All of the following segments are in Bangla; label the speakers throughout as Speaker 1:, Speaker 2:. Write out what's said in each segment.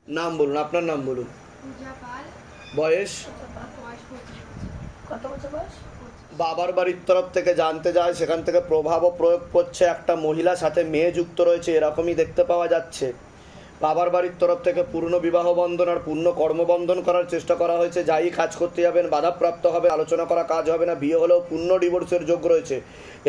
Speaker 1: নাম বলুন, আপনার নাম বলুন।
Speaker 2: পূজা পাল।
Speaker 1: বয়স?
Speaker 2: বয়স 25 বছর।
Speaker 3: কত বছর বয়স?
Speaker 1: বাবার বাড়ির তরফ থেকে জানতে যায়, সেখান থেকে প্রভাবও প্রয়োগ করছে, একটা মহিলার সাথে মেয়ে যুক্ত রয়েছে, এরকমই দেখতে পাওয়া যাচ্ছে। বাবার বাড়ির তরফ থেকে পূর্ণ বিবাহ বন্ধন আর পূর্ণ কর্মবন্ধন করার চেষ্টা করা হয়েছে। যাই কাজ করতে যাবেন বাধাপ্রাপ্ত হবে, আলোচনা করা কাজ হবে না, বিয়ে হলেও পূর্ণ ডিভোর্সের যোগ রয়েছে,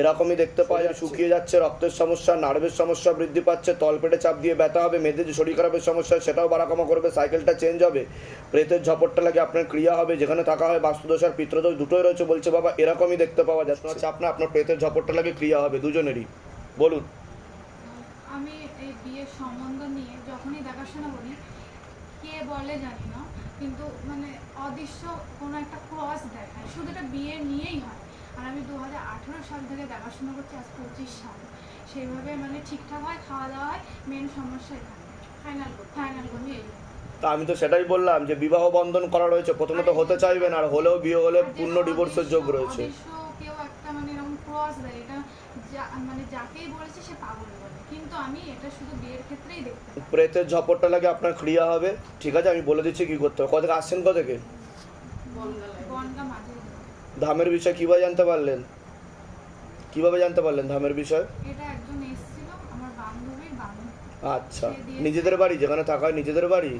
Speaker 1: এরকমই দেখতে পাওয়া যায়। শুকিয়ে যাচ্ছে, রক্তের সমস্যা, নার্ভের সমস্যা বৃদ্ধি পাচ্ছে, তলপেটে চাপ দিয়ে ব্যথা হবে, মেয়েদের যে শরীর খারাপের সমস্যা সেটাও বাড়াকমা করবে, সাইকেলটা চেঞ্জ হবে, প্রেতের ঝপটটা লাগে আপনার ক্রিয়া হবে, যেখানে থাকা হয় বাস্তুদোষ আর পিত্রদোষ দুটোই রয়েছে বলছে বাবা, এরকমই দেখতে পাওয়া যাচ্ছে। আপনার প্রেতের ঝপটটা লাগে ক্রিয়া হবে দুজনেরই। বলুন।
Speaker 2: আমি এই বিয়ের সম্বন্ধ নিয়ে যখনই দেখাশোনা করি, কে বলে জানি না, কিন্তু মানে অদৃশ্য কোনো একটা ক্রস দেখায়, শুধু এটা বিয়ে নিয়েই হয়। আর আমি 2018 সাল থেকে দেখাশোনা করছি, আজ 25 সাল। সেইভাবে মানে ঠিকঠাক হয়, খাওয়া দাওয়া হয়, মেন সমস্যা এখানে ফাইনাল করি এই।
Speaker 1: তা আমি তো সেটাই বললাম যে বিবাহ বন্ধন করা রয়েছে, প্রথমে তো হতে চাইবেন, আর হলেও বিয়ে হলে পূর্ণ ডিভোর্সের যোগ রয়েছে।
Speaker 2: অদৃশ্য কেউ একটা মানে এরকম ক্রস দেয়, এটা মানে যাকেই বলেছে সে পাগল বলে, কিন্তু আমি এটা শুধু বিয়ের ক্ষেত্রেই দেখতে পাই।
Speaker 1: প্রেতের ঝপটটা লাগে আপনার ক্রিয়া হবে, ঠিক আছে, আমি বলে দিচ্ছি কি করতে হবে। কোথা থেকে আসছেন, কোথা থেকে?
Speaker 2: বনগা মাঝে।
Speaker 1: ধামের বিষয় কিভাবে জানতে পারলেন? কিভাবে জানতে পারলেন ধামের বিষয়?
Speaker 2: এটা একজন এসেছিল, আমার বান্ধবীর বান্ধব।
Speaker 1: আচ্ছা, নিজেদের বাড়ি যেখানে থাকা হয় নিজেদের বাড়ি?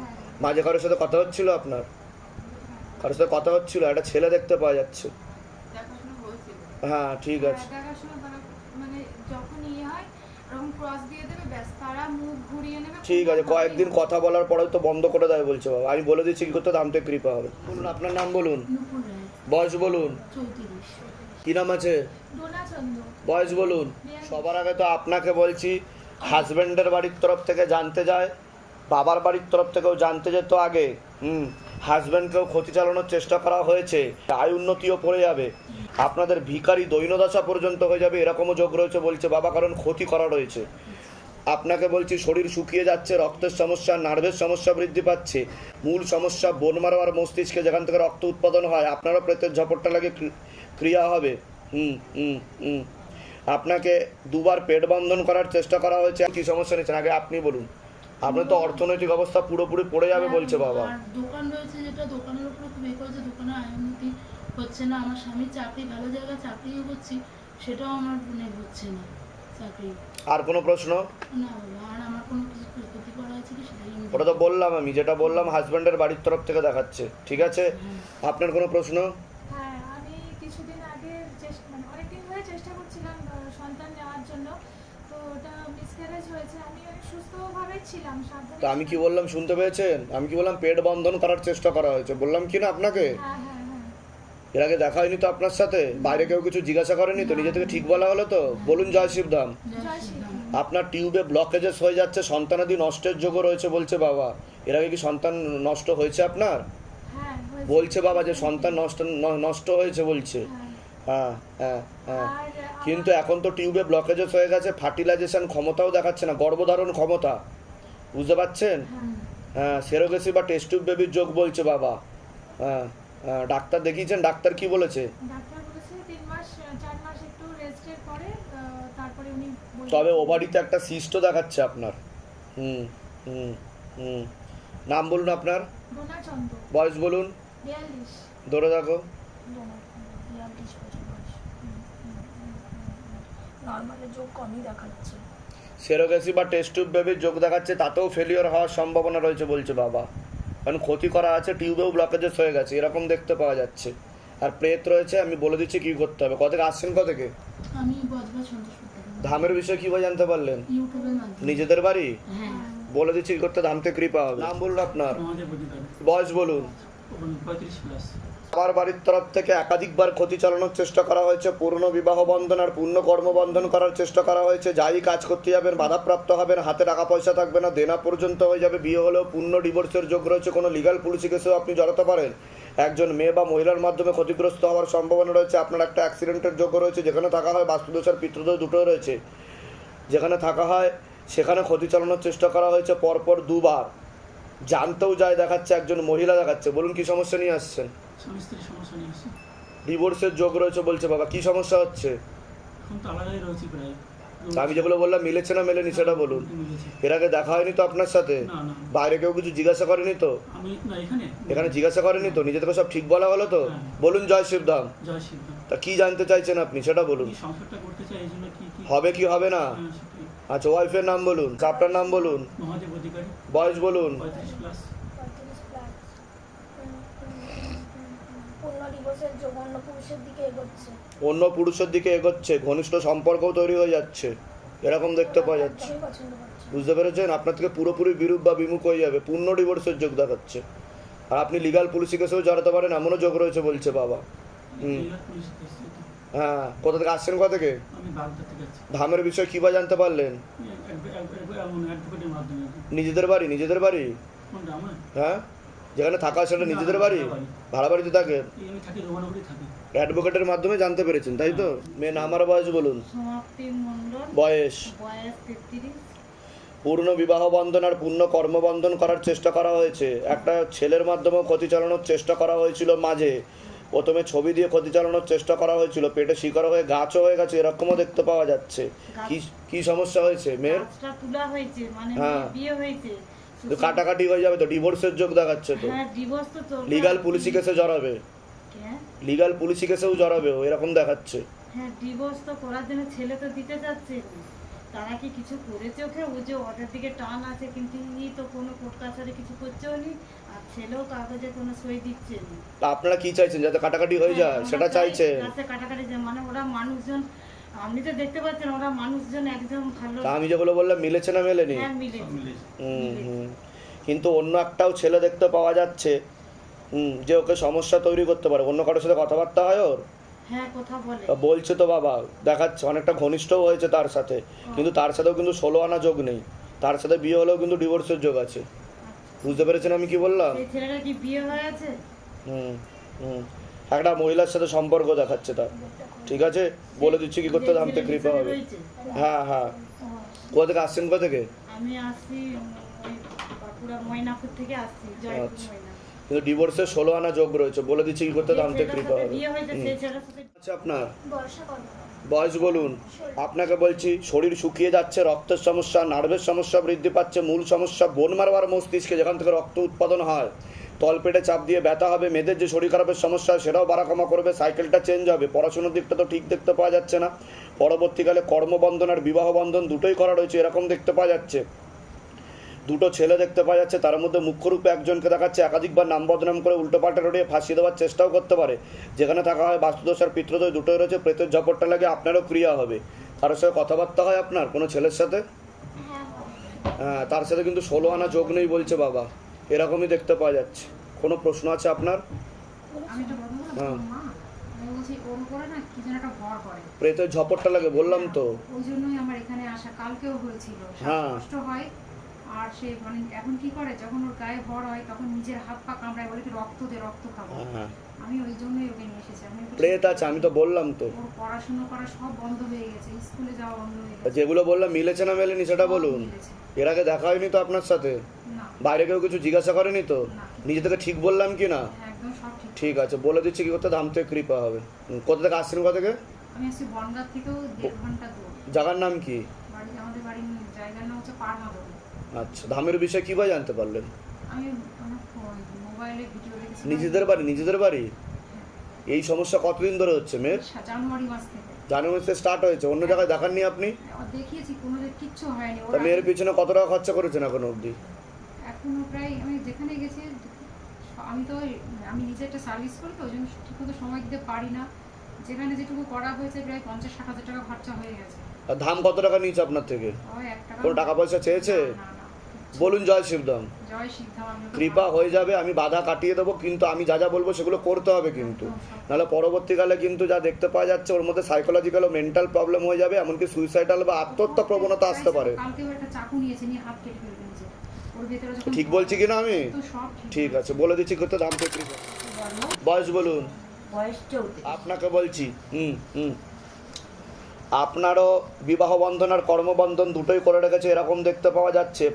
Speaker 1: মাঝে কারোর সাথে কথা হচ্ছিল আপনার? কারোর সাথে কথা হচ্ছিল, একটা ছেলে দেখতে পাওয়া যাচ্ছে। হ্যাঁ ঠিক আছে,
Speaker 2: দেখাশোনা তারা মানে যখন ইয়ে হয় এরকম ক্রস দিয়ে দেবে, ব্যাস তারা মুখ ঘুরিয়ে নেবে।
Speaker 1: ঠিক আছে, কয়েকদিন কথা বলার পরে তো বন্ধ করে দেয় বলছে বাবা। আমি বলে দিচ্ছি কি করতে, ধামতে কৃপা হবে। বলুন আপনার নাম বলুন,
Speaker 3: নুপুর রায়,
Speaker 1: বয়স বলুন,
Speaker 3: 34।
Speaker 1: কি নাম আছে,
Speaker 2: ডোনা চন্দ্র।
Speaker 1: বয়স বলুন। সবার আগে তো আপনাকে বলছি, হাজব্যান্ডের বাড়ির তরফ থেকে জানতে যায়, বাবার বাড়ির তরফ থেকেও জানতে যেত আগে। হাজব্যান্ডকেও ক্ষতি চালানোর চেষ্টা করা হয়েছে, আয় উন্নতিও পড়ে যাবে, আপনাদের ভিখারি দৈনদশা পর্যন্ত হয়ে যাবে, এরকমও যোগ রয়েছে বলছে বাবা, কারণ ক্ষতি করা রয়েছে। আপনাকে বলছি শরীর শুকিয়ে যাচ্ছে, রক্তের সমস্যা, নার্ভের সমস্যা বৃদ্ধি পাচ্ছে, মূল সমস্যা বোন মারো আর মস্তিষ্কে, যেখান থেকে রক্ত উৎপাদন হয়, আপনারও প্রেতের ঝপটটা লাগে ক্রিয়া হবে। আপনাকে দুবার পেট বন্ধন করার চেষ্টা করা হয়েছে, কি সমস্যা নিচ্ছেন আগে আপনি বলুন। আপনার তো অর্থনৈতিক অবস্থা পুরোপুরি পড়ে যাবে বলছে বাবা।
Speaker 3: আর দোকান রয়েছে, যেটা দোকানের উপরে খুব করেছে, দোকানে আয় উন্নতি হচ্ছে না। আমার স্বামীর চাকরি, ভালো জায়গায় চাকরিও করছি, সেটাও আমার হচ্ছে না চাকরি।
Speaker 1: আর কোনো প্রশ্ন?
Speaker 3: না বাবা, আর আমার কোনো কিছু ক্ষতি করা হয়েছে কি সেটাই আমি
Speaker 1: ওটা তো বললাম, আমি যেটা বললাম হাজব্যান্ডের বাড়ির তরফ থেকে দেখাচ্ছে, ঠিক আছে। আপনার কোনো প্রশ্ন?
Speaker 4: হ্যাঁ, আমি কিছুদিন আগে মানে অনেকদিন ধরে চেষ্টা করছিলাম সন্তান নেওয়ার জন্য, তো ওটা মিসক্যারেজ হয়েছে। আমি অনেক সুস্থভাবে ছিলাম, সাবধানে।
Speaker 1: তা আমি কি বললাম শুনতে পেয়েছেন? আমি কি বললাম পেট বন্ধন করার চেষ্টা করা হয়েছে, বললাম কি না আপনাকে?
Speaker 4: হ্যাঁ হ্যাঁ হ্যাঁ।
Speaker 1: এর আগে দেখা হয়নি তো আপনার সাথে? বাইরে কেউ কিছু জিজ্ঞাসা করেনি তো? নিজে থেকে ঠিক বলা হলো তো? বলুন জয় শিবধাম।
Speaker 4: জয় শ্রীরাম।
Speaker 1: আপনার টিউবে ব্লকেজেস হয়ে যাচ্ছে, সন্তানাদি নষ্টের যোগও রয়েছে বলছে বাবা। এর আগে কি সন্তান নষ্ট হয়েছে আপনার?
Speaker 4: হ্যাঁ হয়েছে।
Speaker 1: বলছে বাবা যে সন্তান নষ্ট হয়েছে বলছে।
Speaker 4: হ্যাঁ।
Speaker 1: হ্যাঁ হ্যাঁ।
Speaker 4: আর
Speaker 1: কিন্তু এখন তো টিউবে ব্লকেজেস হয়ে গেছে, ফার্টিলাইজেশন ক্ষমতাও দেখাচ্ছে না, গর্ভধারণ ক্ষমতা, বুঝতে পারছেন? হ্যাঁ, সেরোগেসি বা টেস্ট টিউব বেবির যোগ বলছে বাবা। হ্যাঁ হ্যাঁ, ডাক্তার দেখিয়েছেন? ডাক্তার কি বলেছে?
Speaker 4: ডাক্তার বলেছে 3 মাস 4 মাস একটু রেস্টের পরে তারপরে উনি বললেন।
Speaker 1: তবে ওভারিতে একটা সিস্টও দেখাচ্ছে আপনার। হুম হুম হুম। নাম বলুন আপনার,
Speaker 4: ডোনা চন্দ্র।
Speaker 1: বয়স বলুন,
Speaker 4: 42।
Speaker 1: ধরে রাখো।
Speaker 3: ডোনার 42 বছর বয়স। নর্মালের যোগ কমই দেখাচ্ছে।
Speaker 1: সেরোগেসি বা টেস্ট টিউব বেবির যোগ দেখাচ্ছে, তাতেও ফেলিওর হওয়ার সম্ভাবনা রয়েছে বলছে বাবা, কারণ ক্ষতি করা আছে, টিউবেও ব্লকেজেস হয়ে গেছে, এরকম দেখতে পাওয়া যাচ্ছে। আর প্রেত রয়েছে, আমি বলে দিচ্ছি কী করতে হবে। কত থেকে আসছেন, কত থেকে?
Speaker 3: আমি বজবা সন্তোষপুর থেকে।
Speaker 1: ধামের বিষয়ে কীভাবে জানতে পারলেন?
Speaker 3: ইউটিউবের মাধ্যমে।
Speaker 1: নিজেদের বাড়ি?
Speaker 3: হ্যাঁ।
Speaker 1: বলে দিচ্ছি কী করতে, ধামতে কৃপা হবে। নাম বলুন আপনার,
Speaker 5: আমাদের প্রতিকার
Speaker 1: বয়স বলুন।
Speaker 5: 35+।
Speaker 1: আমার বাড়ির তরফ থেকে একাধিকবার ক্ষতি চালানোর চেষ্টা করা হয়েছে, পূর্ণ বিবাহ বন্ধন আর পূর্ণ কর্মবন্ধন করার চেষ্টা করা হয়েছে। যাই কাজ করতে যাবেন বাধাপ্রাপ্ত হবেন, হাতে টাকা পয়সা থাকবে না, দেনা পর্যন্ত হয়ে যাবে, বিয়ে হলেও পূর্ণ ডিভোর্সের যোগ রয়েছে, কোনো লিগাল পুলিশি কেসেও আপনি জড়াতে পারেন, একজন মেয়ে বা মহিলার মাধ্যমে ক্ষতিগ্রস্ত হওয়ার সম্ভাবনা রয়েছে, আপনার একটা অ্যাক্সিডেন্টের যোগ রয়েছে, যেখানে থাকা হয় বাস্তুদোষ আর পিতৃদোষ দুটোই রয়েছে, যেখানে থাকা হয় সেখানে ক্ষতি চালানোর চেষ্টা করা হয়েছে পরপর দুবার। জানতেও যায় দেখাচ্ছে, একজন মহিলা দেখাচ্ছে। বলুন কি সমস্যা নিয়ে আসছেন?
Speaker 5: স্বামী স্ত্রীর সমস্যা নিয়ে আসছে।
Speaker 1: ডিভোর্সের যোগ রয়েছে বলছে বাবা। কি সমস্যা হচ্ছে?
Speaker 5: এখন তো আলাদাই রয়েছি প্রায়
Speaker 1: তা আমি যেগুলো বললাম মিলেছে না মেলেনি সেটা বলুন।
Speaker 5: মিলেছে।
Speaker 1: এর আগে দেখা হয়নি তো আপনার সাথে?
Speaker 5: না না
Speaker 1: বাইরে কেউ কিছু জিজ্ঞাসা করেনি তো?
Speaker 5: আমি না এখানে
Speaker 1: এখানে জিজ্ঞাসা করেনি তো? নিজে থেকে সব ঠিক বলা হলো তো?
Speaker 5: হ্যাঁ।
Speaker 1: বলুন জয় শিবধাম।
Speaker 5: জয় সিদ্ধান্ত
Speaker 1: তা কি জানতে চাইছেন আপনি সেটা বলুন।
Speaker 5: কি সংসারটা করতে চাই এই জন্য কি কি
Speaker 1: হবে কি হবে না?
Speaker 5: হ্যাঁ, সেটাই।
Speaker 1: আচ্ছা, ওয়াইফের নাম বলুন, আপনার নাম বলুন,
Speaker 5: মহাদেব অধিকারী,
Speaker 1: বয়স বলুন।
Speaker 5: 35+।
Speaker 6: 35 প্লাস। পূর্ণ দিবসের যোগ অন্য পুরুষের দিকে এগোচ্ছে।
Speaker 1: অন্য পুরুষের দিকে এগোচ্ছে, ঘনিষ্ঠ সম্পর্কও তৈরি হয়ে যাচ্ছে, এরকম দেখতে পাওয়া যাচ্ছে।
Speaker 6: একদমই পছন্দ করছে।
Speaker 1: বুঝতে পেরেছেন? আপনার থেকে পুরোপুরি বিরূপ বা বিমুখ হয়ে যাবে, পূর্ণ ডিভোর্সের যোগ দেখাচ্ছে। আর আপনি লিগাল পুলিশি কেসেও জড়াতে পারেন এমনও যোগ রয়েছে বলছে বাবা। হুম।
Speaker 5: জেলা পুলিশ এসেছে তো।
Speaker 1: হ্যাঁ, কোথা থেকে আসছেন, কোথা থেকে?
Speaker 5: আমি বাগদা থেকে আছি।
Speaker 1: ধামের বিষয়ে কী বা জানতে পারলেন?
Speaker 5: এমন অ্যাডভোকেটের মাধ্যমে আর কি।
Speaker 1: নিজেদের বাড়ি? নিজেদের বাড়ি?
Speaker 5: কোনটা আমার?
Speaker 1: হ্যাঁ, যেখানে থাকা সেটা
Speaker 5: না,
Speaker 1: নিজেদের
Speaker 5: না,
Speaker 1: বাড়ি?
Speaker 5: ভাড়া বাড়ি।
Speaker 1: ভাড়া বাড়িতে থাকে?
Speaker 5: এই আমি থাকি রোমানগরে থাকি।
Speaker 1: অ্যাডভোকেটের মাধ্যমে জানতে পেরেছেন তাই তো? মেয়ে নাম আর বয়স বলুন।
Speaker 3: সমাপ্তি মণ্ডল,
Speaker 1: বয়স?
Speaker 3: বয়স 33।
Speaker 1: পূর্ণ বিবাহ বন্ধন আর পূর্ণ কর্মবন্ধন করার চেষ্টা করা হয়েছে। একটা ছেলের মাধ্যমেও ক্ষতি চালানোর চেষ্টা করা হয়েছিল মাঝে। প্রথমে ছবি দিয়ে ক্ষতি চালানোর চেষ্টা করা হয়েছিল, পেটে শিকড় হয়ে গাছও হয়ে গেছে, এরকমও দেখতে পাওয়া যাচ্ছে। কি কি সমস্যা হয়েছে মেয়ের?
Speaker 3: গাছটা তোলা হয়েছে, মানে
Speaker 1: হ্যাঁ।
Speaker 3: মেয়ের বিয়ে হয়েছে।
Speaker 1: তো কাটাকাটি হয়ে যাবে তো, ডিভোর্সের যোগ দেখাচ্ছে তো।
Speaker 3: হ্যাঁ, ডিভোর্স তো তোলা।
Speaker 1: লিগাল পুলিশি কেসে জড়াবে,
Speaker 3: হ্যাঁ,
Speaker 1: লিগাল পুলিশি কেসেও জড়াবে ও, এরকম দেখাচ্ছে।
Speaker 3: হ্যাঁ, ডিভোর্স তো করার জন্য ছেলে তো দিতে যাচ্ছে। তারা কি কিছু করেছে ওকে? ও যে ওদের দিকে টান আছে, কিন্তু ই তো কোনো কোর্ট কাছারি কিছু করছেও নি, আর ছেলেও কাগজে কোনো সই দিচ্ছে না।
Speaker 1: তা আপনারা কি চাইছেন, যাতে কাটাকাটি হয়ে যায় সেটা চাইছেন?
Speaker 3: যাতে কাটাকাটি যায়, মানে ওরা মানুষজন, আপনি তো দেখতে পাচ্ছেন ওরা মানুষজন একদম ভালো।
Speaker 1: তা আমি যেগুলো বললাম মিলেছে না মেলেনি?
Speaker 3: হ্যাঁ,
Speaker 5: সব
Speaker 3: মিলেছে।
Speaker 5: মিলেছে।
Speaker 1: হুম। কিন্তু অন্য একটাও ছেলে দেখতে পাওয়া যাচ্ছে যে ওকে সমস্যা তৈরি করতে পারে। অন্য কারোর সাথে কথাবার্তা হয় ওর?
Speaker 3: হ্যাঁ, কথা বলে।
Speaker 1: তা বলছে তো বাবা, দেখাচ্ছে অনেকটা ঘনিষ্ঠও হয়েছে তার সাথে, কিন্তু তার সাথেও কিন্তু 16 আনা যোগ নেই। তার সাথে বিয়ে হলেও কিন্তু ডিভোর্সের যোগ আছে। বুঝতে পেরেছেন আমি কি বললাম?
Speaker 3: সেই ছেলেটা কি বিয়ে হয়ে আছে?
Speaker 1: হুম হুম একটা মহিলার সাথে সম্পর্ক দেখাচ্ছে তার। ঠিক আছে, বলে দিচ্ছি কি করতে,
Speaker 3: যে
Speaker 1: ধামতে
Speaker 3: ছেলের
Speaker 1: কৃপা
Speaker 3: পিছনে
Speaker 1: হবে।
Speaker 3: রয়েছে।
Speaker 1: হ্যাঁ হ্যাঁ।
Speaker 3: ও,
Speaker 1: কোথা থেকে আসছেন, কোথা থেকে?
Speaker 3: আমি আসছি ওই বাঁকুড়া ময়নাপুর থেকে আসছি, জয়পুর
Speaker 1: আচ্ছা।
Speaker 3: ময়না।
Speaker 1: কিন্তু ডিভোর্সের 16 আনা যোগ রয়েছে, বলে দিচ্ছি কি করতে,
Speaker 3: যে
Speaker 1: ধামতে
Speaker 3: ছেলেটার
Speaker 1: কৃপা
Speaker 3: সাথে
Speaker 1: হবে।
Speaker 3: বিয়ে হয়েছে,
Speaker 1: হুম।
Speaker 3: সেই ছেলেটার সাথে
Speaker 1: আচ্ছা, আপনার
Speaker 6: বর্ষা কর্মকার।
Speaker 1: বয়স বলুন। আপনাকে বলছি, শরীর শুকিয়ে যাচ্ছে, রক্তের সমস্যা, নার্ভের সমস্যা বৃদ্ধি পাচ্ছে, মূল সমস্যা বোন মারবার মস্তিষ্কে, যেখান থেকে রক্ত উৎপাদন হয়, তলপেটে চাপ দিয়ে ব্যথা হবে, মেয়েদের যে শরীর খারাপের সমস্যা সেটাও বাড়া কমা করবে, সাইকেলটা চেঞ্জ হবে, পড়াশোনার দিকটা তো ঠিক দেখতে পাওয়া যাচ্ছে না, পরবর্তীকালে কর্মবন্ধন আর বিবাহ বন্ধন দুটোই করা রয়েছে, এরকম দেখতে পাওয়া যাচ্ছে। দুটো ছেলে দেখতে পাওয়া যাচ্ছে, তার মধ্যে মুখ্যরূপে একজনকে দেখাচ্ছে একাধিকবার নাম বদনাম করে উল্টোপাল্টা রটিয়ে ফাঁসিয়ে দেওয়ার চেষ্টাও করতে পারে। যেখানে থাকা হয় বাস্তুদোষ আর পিতৃদোষ দুটোই রয়েছে, প্রেতের ঝপটটা লাগে, আপনারও ক্রিয়া হবে। কারোর সাথে কথাবার্তা হয় আপনার কোনো ছেলের সাথে?
Speaker 6: হ্যাঁ,
Speaker 1: হ্যাঁ, তার সাথে কিন্তু 16 আনা যোগ নেই বলছে বাবা, এরকমই দেখতে পাওয়া যাচ্ছে। কোনো প্রশ্ন আছে আপনার?
Speaker 2: আমি একটা কথা বলবো,
Speaker 1: হ্যাঁ।
Speaker 2: মা আমি বলছি ওর উপরে না কি যেন একটা ভর করে।
Speaker 1: প্রেতের ঝপটটা লাগে বললাম তো।
Speaker 2: ওই জন্যই আমার এখানে আসা, কালকেও হয়েছিল,
Speaker 1: হ্যাঁ।
Speaker 2: কষ্ট হয়। আর সে মানে এখন কি করে, যখন ওর গায়ে ভর হয় তখন নিজের হাত পা কামড়ায়, বলে কি রক্ত দে, রক্ত খাবো।
Speaker 1: হ্যাঁ,
Speaker 2: আমি ওই জন্যই ওকে নিয়ে এসেছি। আমি ওকে-
Speaker 1: প্রেত আছে, আমি তো বললাম তো।
Speaker 2: ওর পড়াশোনা করা সব বন্ধ হয়ে গেছে, স্কুলে যাওয়া বন্ধ হয়ে
Speaker 1: তা
Speaker 2: গেছে।
Speaker 1: যেগুলো বললাম মিলেছে না মেলেনি সেটা
Speaker 2: সব
Speaker 1: বলুন।
Speaker 2: মিলেছে।
Speaker 1: এর আগে দেখা হয়নি তো আপনার সাথে?
Speaker 2: না,
Speaker 1: বাইরে কেউ কিছু জিজ্ঞাসা করেনি তো?
Speaker 2: না।
Speaker 1: নিজে থেকে ঠিক বললাম কি না?
Speaker 2: হ্যাঁ, একদম সব ঠিক।
Speaker 1: ঠিক আছে, বলে দিচ্ছি কি করতে, ধাম থেকে কৃপা হবে। কোথা থেকে আসছেন, কোথা থেকে?
Speaker 2: আমি আসছি বনগাঁ থেকেও 1.5 ঘন্টা দূর।
Speaker 1: জায়গার নাম কি?
Speaker 2: বাড়ি, আমাদের বাড়ির জায়গার নাম হচ্ছে পারমাদন।
Speaker 1: আচ্ছা, ধামের বিষয়ে কী বা জানতে পারলেন?
Speaker 2: আমি আমার মোবাইলে ভিডিও দেখেছি।
Speaker 1: নিজেদের বাড়ি? নিজেদের বাড়ি? এই সমস্যা কতদিন ধরে হচ্ছে মেয়ের?
Speaker 2: জানুয়ারি মাস থেকে
Speaker 1: জানুয়ারি মাসে স্টার্ট হয়েছে, অন্য জায়গায় দেখাননি আপনি?
Speaker 2: দেখিয়েছি, কোনো কিচ্ছু হয়নি।
Speaker 1: তা মেয়ের পিছনে কত টাকা খরচা করেছেন এখনো অবধি?
Speaker 2: এখনো প্রায়, আমি যেখানে গেছি, আমি তো আমি নিজে একটা সার্ভিস করি, তো ওই জন্য ঠিকমতো সময় দিতে পারি না। যেখানে যেটুকু করা হয়েছে প্রায় 50-60 হাজার টাকা খরচা হয়ে গেছে।
Speaker 1: আর ধাম কত টাকা নিয়েছে আপনার থেকে?
Speaker 2: ওই 1 টাকা।
Speaker 1: কোনো টাকা পয়সা চেয়েছে?
Speaker 2: না, না।
Speaker 1: বলুন জয় শিবধাম।
Speaker 2: জয় সিদ্ধাম।
Speaker 1: কৃপা হয়ে যাবে, আমি বাধা কাটিয়ে দেবো, কিন্তু আমি যা যা বলবো সেগুলো করতে হবে কিন্তু। নাহলে পরবর্তীকালে কিন্তু যা দেখতে পাওয়া যাচ্ছে ওর মধ্যে সাইকোলজিক্যাল ও মেন্টাল প্রবলেম হয়ে যাবে, এমনকি সুইসাইডাল বা আত্মহত্যা প্রবণতা আসতে পারে।
Speaker 2: কালকেও একটা চাকু নিয়েছে, নিয়ে হাত কেটে ফেলবে নিজে। ওর ভেতরে যখন
Speaker 1: ঠিক বলছি কি না আমি?
Speaker 2: তো সব
Speaker 1: ঠিক আছে, বলে দিচ্ছি করতে, দাম থেকে কৃপা। বয়স বলুন।
Speaker 3: বয়স 34।
Speaker 1: আপনাকে বলছি, আপনারও বিবাহ বন্ধন আর কর্মবন্ধন দুটোই করে রেখেছে, এরকম দেখতে পাওয়া যাচ্ছে।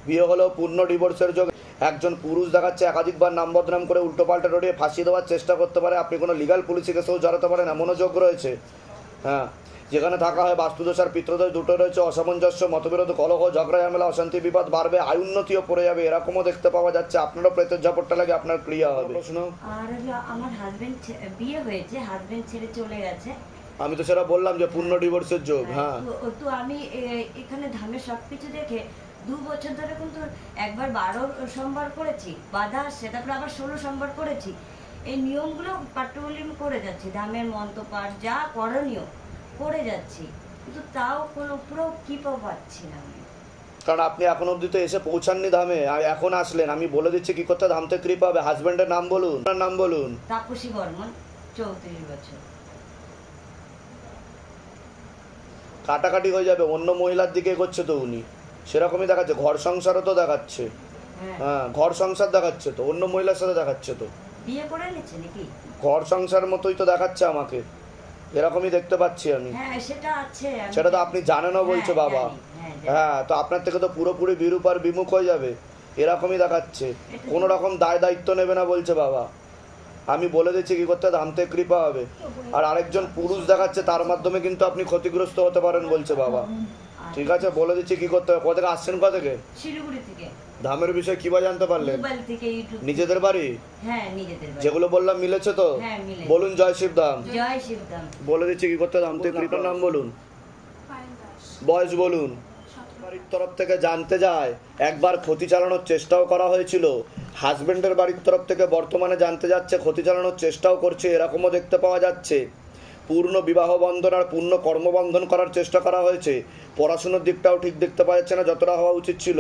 Speaker 1: বিয়ে হলেও পূর্ণ ডিভোর্সের যোগ। একজন পুরুষ দেখাচ্ছে একাধিকবার নাম বদনাম করে উল্টোপাল্টা রটিয়ে ফাঁসিয়ে দেওয়ার চেষ্টা করতে পারে, আপনি কোনো লিগাল পুলিশি কেসেও জড়াতে পারেন এমনও যোগ রয়েছে। হ্যাঁ, যেখানে থাকা হয় বাস্তুদোষ আর পিত্রদোষ দুটো রয়েছে, অসামঞ্জস্য, মতবিরোধ, কলহ, ঝগড়া, ঝামেলা, অশান্তি, বিপদ বাড়বে, আয়ুন্নতিও পড়ে যাবে, এরকমও দেখতে পাওয়া যাচ্ছে। আপনারও প্রেতের ঝাপটটা লাগে, আপনার ক্রিয়া হবে। প্রশ্ন?
Speaker 7: আর হলো আমার হাজবেন্ড বিয়ে হয়েছে, হাজবেন্ড ছেড়ে চলে গেছে।
Speaker 1: আমি তো সেটা বললাম যে পূর্ণ ডিভোর্সের যোগ। হ্যাঁ,
Speaker 7: তো আমি এখানে ধামের সবকিছু দেখে 2 বছর ধরে কিন্তু একবার 12 সোমবার করেছি, বাধা আসছে, তারপরে আবার 16 সোমবার করেছি। এই নিয়মগুলো পাট্টলিম করে যাচ্ছি, ধামের মন্ত্রপাঠ যা করণীয় করে যাচ্ছি, কিন্তু তাও কোনো পুরো কিপও পাচ্ছি না আমি।
Speaker 1: কারণ আপনি এখন অবধি তো এসে পৌঁছাননি ধামে, আর এখন আসলেন। আমি বলে দিচ্ছি কি করতে ধাম থেকে কৃপা হবে। হাজবেন্ডের নাম বলুন, আপনার নাম বলুন।
Speaker 7: তাপসী বর্মন, 34 বছর।
Speaker 1: কাটাকাটি হয়ে যাবে, অন্য মহিলার দিকে এগোচ্ছে তো উনি, সেরকমই দেখাচ্ছে। ঘর সংসারও তো দেখাচ্ছে।
Speaker 7: হ্যাঁ,
Speaker 1: হ্যাঁ, ঘর সংসার দেখাচ্ছে তো, অন্য মহিলার সাথে দেখাচ্ছে তো।
Speaker 7: বিয়ে করে নিচ্ছে নাকি?
Speaker 1: ঘর সংসার মতোই তো দেখাচ্ছে আমাকে, এরকমই দেখতে পাচ্ছি আমি।
Speaker 7: হ্যাঁ, সেটা আছে।
Speaker 1: সেটা তো আপনি জানেনও বলছে
Speaker 7: হ্যাঁ,
Speaker 1: বাবা।
Speaker 7: জানি, হ্যাঁ, জানি।
Speaker 1: হ্যাঁ, তো আপনার থেকে তো পুরোপুরি বিরূপ আর বিমুখ হয়ে যাবে, এরকমই দেখাচ্ছে। কোনো রকম দায় দায়িত্ব নেবে না বলছে বাবা। আমি বলে দিচ্ছি কি করতে, ধাম থেকে কৃপা হবে। আর আরেকজন পুরুষ দেখাচ্ছে, তার মাধ্যমে কিন্তু আপনি ক্ষতিগ্রস্ত হতে পারেন বলছে বাবা। ঠিক আছে, বলে দিচ্ছি কি করতে হবে। কোথা থেকে আসছেন, কোথা থেকে?
Speaker 7: শিলিগুড়ি থেকে।
Speaker 1: ধামের বিষয়ে কিভাবে জানতে পারলেন?
Speaker 7: মোবাইল থেকে, ইউটিউব।
Speaker 1: নিজেদের বাড়ি?
Speaker 7: হ্যাঁ, নিজেদের বাড়ি।
Speaker 1: যেগুলো বললাম মিলেছে তো?
Speaker 7: হ্যাঁ, মিলেছে।
Speaker 1: বলুন জয় শিব ধাম।
Speaker 7: জয় শিবধাম।
Speaker 1: বলে দিচ্ছি কি করতে, ধাম থেকে কৃপার নাম বলুন,
Speaker 4: পায়েল দাস,
Speaker 1: বয়স বলুন।
Speaker 4: 17।
Speaker 1: বাড়ির তরফ থেকে জানতে যায় একবার ক্ষতি চালানোর চেষ্টাও করা হয়েছিল। হাজবেন্ডের বাড়ির তরফ থেকে বর্তমানে জানতে যাচ্ছে ক্ষতি চালানোর চেষ্টাও করছে, এরকমও দেখতে পাওয়া যাচ্ছে। পূর্ণ বিবাহ বন্ধন আর পূর্ণ কর্মবন্ধন করার চেষ্টা করা হয়েছে। পড়াশোনার দিকটাও ঠিক দেখতে পাওয়া যাচ্ছে না যতটা হওয়া উচিত ছিল।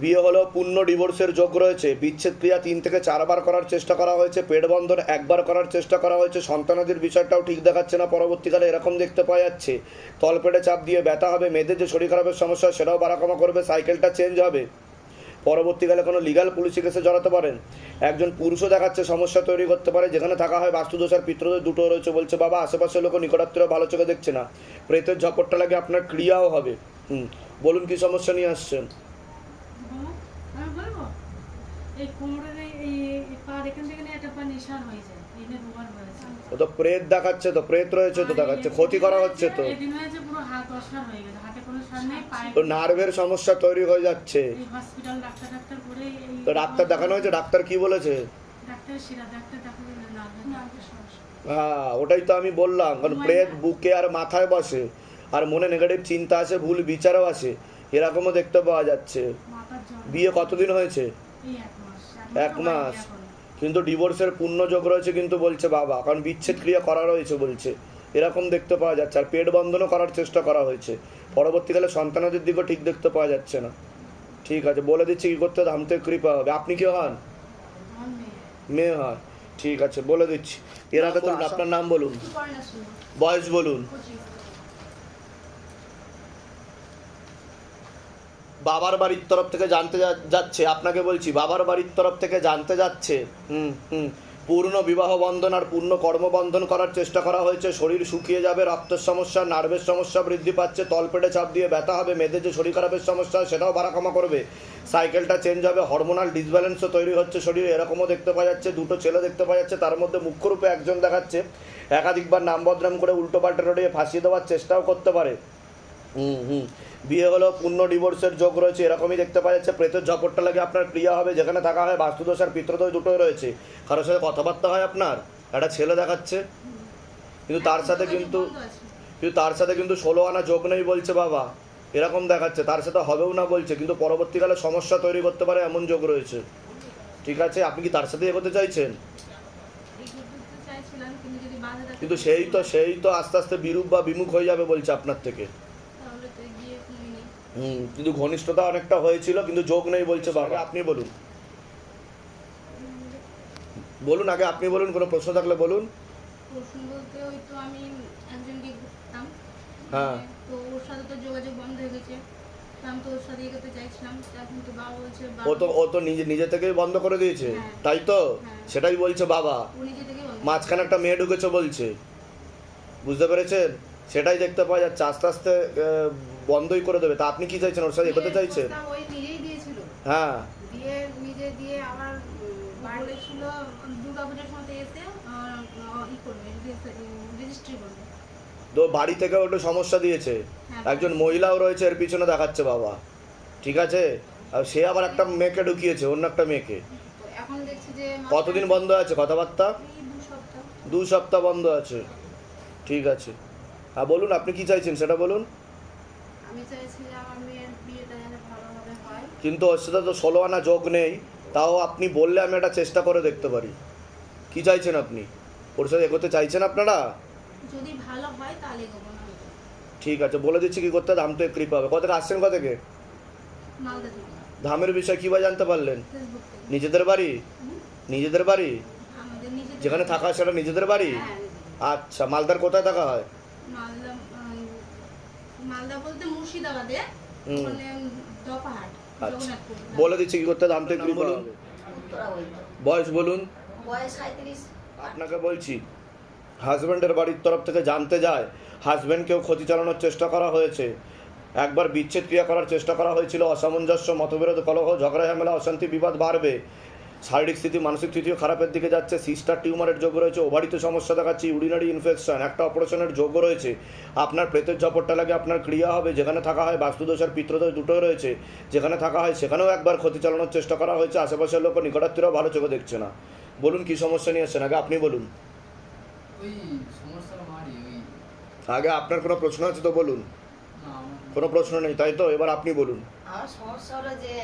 Speaker 1: বিয়ে হলেও পূর্ণ ডিভোর্সের যোগ রয়েছে। বিচ্ছেদ ক্রিয়া 3 থেকে 4 বার করার চেষ্টা করা হয়েছে। পেট বন্ধন 1 বার করার চেষ্টা করা হয়েছে। সন্তানাদির বিষয়টাও ঠিক দেখাচ্ছে না পরবর্তীকালে, এরকম দেখতে পাওয়া যাচ্ছে। তলপেটে চাপ দিয়ে ব্যথা হবে, মেয়েদের যে শরীর খারাপের সমস্যা সেটাও বাড়াকমা করবে, সাইকেলটা চেঞ্জ হবে। পরবর্তীকালে কোনো লিগাল পুলিশি কেসে জড়াতে পারেন। একজন পুরুষও দেখাচ্ছে সমস্যা তৈরি করতে পারে, যেখানে থাকা হয় বাস্তুদোষ আর পিত্রদোষ দুটো রয়েছে বলছে বাবা। আশেপাশের লোক নিকটাত্মীয় ভালো চোখে দেখছে না। প্রেতের ঝপটটা লাগে, আপনার ক্রিয়াও হবে। বলুন কি সমস্যা নিয়ে আসছেন?
Speaker 3: আমি বলবো, এই কোমরের এই পা এখান থেকে একটা পা নিশান হয়ে যায়, এই নিয়ে দুবার হয়েছে।
Speaker 1: ও তো প্রেত দেখাচ্ছে তো, প্রেত রয়েছে তো দেখাচ্ছে, ক্ষতি করা হচ্ছে তো।
Speaker 3: এদিন হয়েছে পুরো হাত অসার হয়ে গেছে, হাতে কোনো সার নেই, পায়ে
Speaker 1: তো নার্ভের সমস্যা তৈরি হয়ে যাচ্ছে।
Speaker 3: এই হসপিটাল ডাক্তার করে এই
Speaker 1: তো ডাক্তার দেখানো হয়েছে, ডাক্তার কি বলেছে?
Speaker 3: ডাক্তার শিরা ডাক্তার দেখাবে নার্ভের সমস্যা।
Speaker 1: হ্যাঁ, ওটাই তো আমি বললাম। কারণ প্রেত বুকে আর মাথায় বসে, আর মনে নেগেটিভ চিন্তা আসে, ভুল বিচারও আসে, এরকমও দেখতে পাওয়া যাচ্ছে।
Speaker 3: মাথার জ্বর।
Speaker 1: বিয়ে কতদিন হয়েছে?
Speaker 3: এই 1 মাস।
Speaker 1: 1 মাস। কিন্তু ডিভোর্সের পূর্ণ যোগ রয়েছে কিন্তু বলছে বাবা, কারণ বিচ্ছেদ ক্রিয়া করা রয়েছে বলছে, এরকম দেখতে পাওয়া যাচ্ছে। আর পেট বন্ধনও করার চেষ্টা করা হয়েছে। পরবর্তীকালে সন্তানাদের দিকেও ঠিক দেখতে পাওয়া যাচ্ছে না। ঠিক আছে, বলে দিচ্ছি কি করতে, ধাম থেকে কৃপা হবে। আপনি কি হন? মেয়ে হয়। ঠিক আছে, বলে দিচ্ছি। এর আগে তো আপনার নাম বলুন, বয়স বলুন। বাবার বাড়ির তরফ থেকে জানতে যাচ্ছে, আপনাকে বলছি বাবার বাড়ির তরফ থেকে জানতে যাচ্ছে পূর্ণ বিবাহ বন্ধন আর পূর্ণ কর্মবন্ধন করার চেষ্টা করা হয়েছে। শরীর শুকিয়ে যাবে, রক্তের সমস্যা, নার্ভের সমস্যা বৃদ্ধি পাচ্ছে, তলপেটে চাপ দিয়ে ব্যথা হবে, মেয়েদের যে শরীর খারাপের সমস্যা সেটাও বাড়াকমা করবে, সাইকেলটা চেঞ্জ হবে, হরমোনাল ডিসব্যালেন্সও তৈরি হচ্ছে শরীরে, এরকমও দেখতে পাওয়া যাচ্ছে। দুটো ছেলে দেখতে পাওয়া যাচ্ছে, তার মধ্যে মুখ্যরূপে একজন দেখাচ্ছে একাধিকবার নাম বদনাম করে উল্টো পাল্টে রড়িয়ে ফাঁসিয়ে দেওয়ার চেষ্টাও করতে পারে। বিয়ে হলেও পূর্ণ ডিভোর্সের যোগ রয়েছে, এরকমই দেখতে পাওয়া যাচ্ছে। প্রেতের ঝপটটা লাগে, আপনার ক্রিয়া হবে। যেখানে থাকা হয় বাস্তুদোষ আর পিত্রদোষ দুটোই রয়েছে। কারোর সাথে কথাবার্তা হয় আপনার, একটা ছেলে দেখাচ্ছে, কিন্তু তার সাথে কিন্তু 16 আনা যোগ নেই বলছে বাবা, এরকম দেখাচ্ছে। তার সাথে হবেও না বলছে, কিন্তু পরবর্তীকালে সমস্যা তৈরি করতে পারে এমন যোগ রয়েছে। ঠিক আছে, আপনি কি তার সাথে এগোতে চাইছেন?
Speaker 4: চাইছিলাম, কিন্তু যদি বাধা থাকে
Speaker 1: কিন্তু সেই তো আস্তে আস্তে বিরূপ বা বিমুখ হয়ে যাবে বলছে আপনার থেকে।
Speaker 4: তাহলে তো গিয়ে কমিনি।
Speaker 1: কিন্তু ঘনিষ্ঠতা অনেকটা হয়েছিল, কিন্তু যোগ নেই বলছে বাবা। আপনি বলুন, বলুন আগে আপনি বলুন, কোনো প্রশ্ন থাকলে বলুন।
Speaker 4: প্রশ্ন বলতে ওই তো আমি একজনকে ঘুরতাম,
Speaker 1: হ্যাঁ।
Speaker 4: তো ওর সাথে তো যোগাযোগ বন্ধ হয়ে গেছে, তো আমি তো ওর সাথে এগোতে চাইছিলাম, এখন তো বাবা বলছে
Speaker 1: ও তো নিজে থেকেই বন্ধ করে দিয়েছে,
Speaker 4: হ্যাঁ।
Speaker 1: তাই তো?
Speaker 4: হ্যাঁ।
Speaker 1: সেটাই বলছে বাবা।
Speaker 4: ও নিজে থেকেই বন্ধ।
Speaker 1: মাঝখানে একটা মেয়ে ঢুকেছে বলছে, বুঝতে পেরেছেন? সেটাই দেখতে পাওয়া যাচ্ছে, আস্তে আস্তে বন্ধই করে দেবে। তা আপনি কি চাইছেন, ওর সাথে এগোতে চাইছেন?
Speaker 8: ওই নিজেই দিয়েছিল,
Speaker 1: হ্যাঁ,
Speaker 8: দিয়ে নিজে দিয়ে আবার
Speaker 4: বলেছিল দুর্গাপূজার সময় এসে ই করবে, রেজিস্ট্রি করবে।
Speaker 1: তো বাড়ি থেকে একটু সমস্যা দিয়েছে, একজন মহিলাও রয়েছে এর পিছনে দেখাচ্ছে বাবা, ঠিক আছে? আর সে আবার একটা মেয়েকে ঢুকিয়েছে, অন্য একটা মেয়েকে।
Speaker 8: তো এখন দেখছি যে
Speaker 1: কতদিন বন্ধ আছে কথাবার্তা?
Speaker 4: এই 2 সপ্তাহ
Speaker 1: 2 সপ্তাহ বন্ধ আছে, ঠিক আছে। হ্যাঁ বলুন, আপনি কি চাইছেন সেটা বলুন।
Speaker 8: আমি চাইছি যে আমার মেয়ের বিয়েটা যেন ভালোভাবে হয়।
Speaker 1: কিন্তু ওর সাথে তো 16 আনা যোগ নেই, তাও আপনি বললে আমি একটা চেষ্টা করে দেখতে পারি। কি চাইছেন আপনি? ওর সাথে এগোতে চাইছেন আপনারা?
Speaker 8: যদি ভালো হয় তাহলে এগোবো না।
Speaker 1: ঠিক আছে, বলে দিচ্ছি কি করতে হবে, ধাম থেকে কৃপা হবে। কোথা থেকে আসছেন, কোথা থেকে?
Speaker 8: মালদা থেকে,
Speaker 1: ধামের বিষয় কীভাবে জানতে পারলেন?
Speaker 8: ফেসবুক থেকে।
Speaker 1: নিজেদের বাড়ি? নিজেদের বাড়ি?
Speaker 8: আমাদের নিজেদের
Speaker 1: যেখানে থাকা হয় সেটা নিজেদের বাড়ি?
Speaker 8: হ্যাঁ,
Speaker 1: আচ্ছা, মালদার কোথায় থাকা হয়?
Speaker 8: মালদা মালদা বলতে মুর্শিদাবাদে,
Speaker 1: হুম।
Speaker 8: মানে দপাহাট,
Speaker 1: আচ্ছা,
Speaker 8: জগন্নাথপুর।
Speaker 1: বলে দিচ্ছি কি করতে হবে, ধাম থেকে কৃপা
Speaker 7: বলুন।
Speaker 1: হবে।
Speaker 6: উত্তরা বলতো
Speaker 1: বয়স বলুন।
Speaker 6: বয়স 37।
Speaker 1: আপনাকে বলছি, হাজব্যান্ডের বাড়ির তরফ থেকে জানতে যায় হাজব্যান্ডকেও ক্ষতি চালানোর চেষ্টা করা হয়েছে, একবার বিচ্ছেদ ক্রিয়া করার চেষ্টা করা হয়েছিল, অসামঞ্জস্য, মতবিরোধ, কলহ, ঝগড়া, ঝামেলা, অশান্তি, বিবাদ বাড়বে, শারীরিক স্থিতি, মানসিক স্থিতিও খারাপের দিকে যাচ্ছে, সিস্টার টিউমারের যোগ রয়েছে, ওভারিতে সমস্যা দেখাচ্ছে, ইউরিনারি ইনফেকশন, একটা অপারেশনের যোগ রয়েছে, আপনার প্রেতের ঝপটটা লাগে আপনার ক্রিয়া হবে, যেখানে থাকা হয় বাস্তুদোষ আর পিতৃদোষ দুটোই রয়েছে, যেখানে থাকা হয় সেখানেও একবার ক্ষতি চালানোর চেষ্টা করা হয়েছে, আশেপাশের লোক নিকটাত্মীয়রাও ভালো চোখে দেখছে না। বলুন কি সমস্যা নিয়ে আসছেন, আগে আপনি বলুন।
Speaker 9: ওই সমস্যাটা মারি ওই
Speaker 1: আগে আপনার কোনো প্রশ্ন আছে তো বলুন।
Speaker 9: না আমার
Speaker 1: কোনো প্রশ্ন নেই তাই তো? এবার আপনি বলুন।
Speaker 6: আমার সমস্যা হলো যে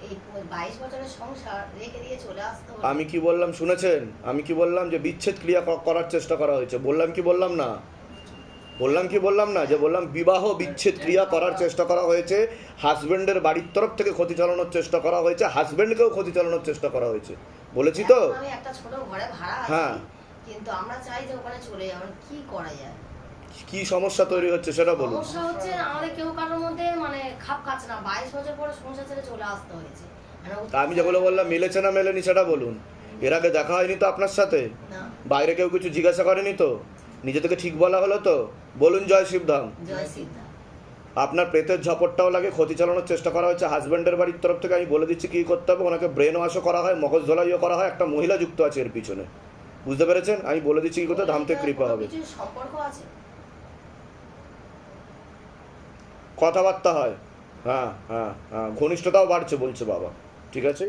Speaker 6: এই 22 বছরের সংসার রেখে দিয়ে চলে আসতে হলো।
Speaker 1: আমি কি বললাম শুনেছেন? আমি কি বললাম? যে বিচ্ছেদ ক্রিয়া করার চেষ্টা করা হয়েছে, বললাম কি বললাম না? বললাম কি বললাম না? যে বললাম বিবাহ বিচ্ছেদ ক্রিয়া করার চেষ্টা করা হয়েছে, হাজব্যান্ডের বাড়ির তরফ থেকে ক্ষতি চালানোর চেষ্টা করা হয়েছে, হাজব্যান্ডকেও ক্ষতি চালানোর চেষ্টা করা হয়েছে, বলেছি তো?
Speaker 6: এখন আমি একটা ছোট ঘরে ভাড়া
Speaker 1: হ্যাঁ।
Speaker 6: আছি, কিন্তু আমরা চাই যে ওখানে চলে যাওয়ার, কি করা যায়?
Speaker 1: কি সমস্যা তৈরি হচ্ছে সেটা বলুন।
Speaker 6: সমস্যা হচ্ছে আমাদের কেউ কারোর মধ্যে মানে খাপ খাচ্ছে না, 22 বছর পরে সংসার ছেড়ে চলে আসতে হয়েছে। মানে
Speaker 1: তা আমি যেগুলো বললাম মিলেছে না মেলেনি সেটা বলুন। এর আগে দেখা হয়নি তো আপনার সাথে?
Speaker 6: না,
Speaker 1: বাইরে কেউ কিছু জিজ্ঞাসা করেনি তো? নিজে থেকে ঠিক বলা হলো তো? বলুন জয় শিবধাম।
Speaker 6: জয় সিদ্ধা।
Speaker 1: আপনার প্রেতের ঝপটটাও লাগে, ক্ষতি চালানোর চেষ্টা করা হচ্ছে হাজব্যান্ডের বাড়ির তরফ থেকে। আমি বলে দিচ্ছি কী করতে হবে, ওনাকে ব্রেন ওয়াশও করা হয়, মগজ ধোলাইও করা হয়, একটা মহিলা যুক্ত আছে এর পিছনে, বুঝতে পেরেছেন? আমি বলে দিচ্ছি কী করতে, ধাম থেকে কৃপা হবে।
Speaker 6: কিছু সম্পর্ক আছে?
Speaker 1: কথাবার্তা হয়, হ্যাঁ হ্যাঁ হ্যাঁ, ঘনিষ্ঠতাও বাড়ছে বলছে বাবা, ঠিক আছে।